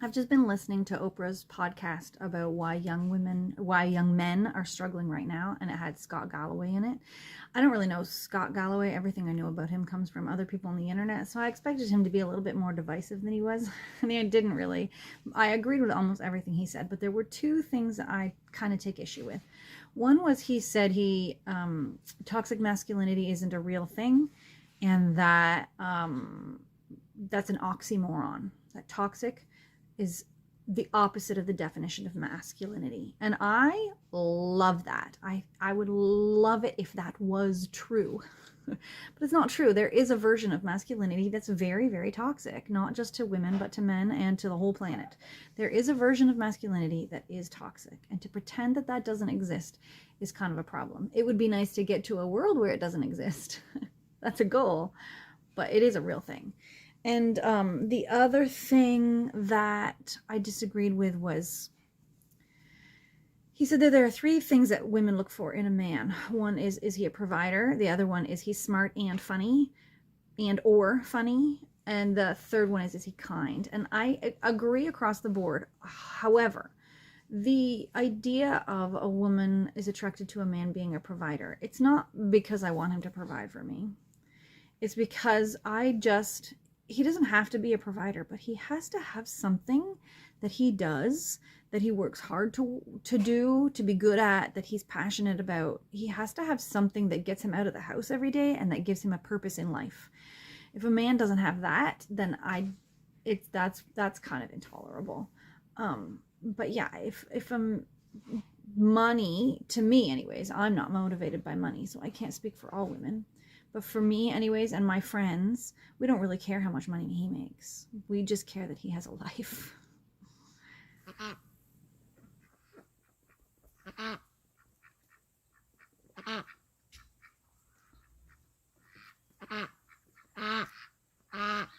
I've just been listening to Oprah's podcast about why young men are struggling right now, and it had Scott Galloway in it. I don't really know Scott Galloway. Everything I know about him comes from other people on the internet, so I expected him to be a little bit more divisive than he was. I mean, I didn't really. I agreed with almost everything he said, but there were two things that I kind of take issue with. One was he said toxic masculinity isn't a real thing, and that that's an oxymoron. That toxic is the opposite of the definition of masculinity. And I love that. I would love it if that was true. But it's not true. There is a version of masculinity that's very, very toxic, not just to women, but to men and to the whole planet. There is a version of masculinity that is toxic. And to pretend that that doesn't exist is kind of a problem. It would be nice to get to a world where it doesn't exist. That's a goal, but it is a real thing. And the other thing that I disagreed with was he said that there are three things that women look for in a man. One is he a provider? The other one is he's smart and funny or funny? And the third one is he kind? And I agree across the board. However, the idea of a woman is attracted to a man being a provider, it's not because I want him to provide for me. It's because he doesn't have to be a provider, but he has to have something that he does, that he works hard to do, to be good at, that he's passionate about. He has to have something that gets him out of the house every day and that gives him a purpose in life. If a man doesn't have that, then that's kind of intolerable. But yeah, if money, to me anyways, I'm not motivated by money, so I can't speak for all women. But for me anyways, and my friends, we don't really care how much money he makes. We just care that he has a life.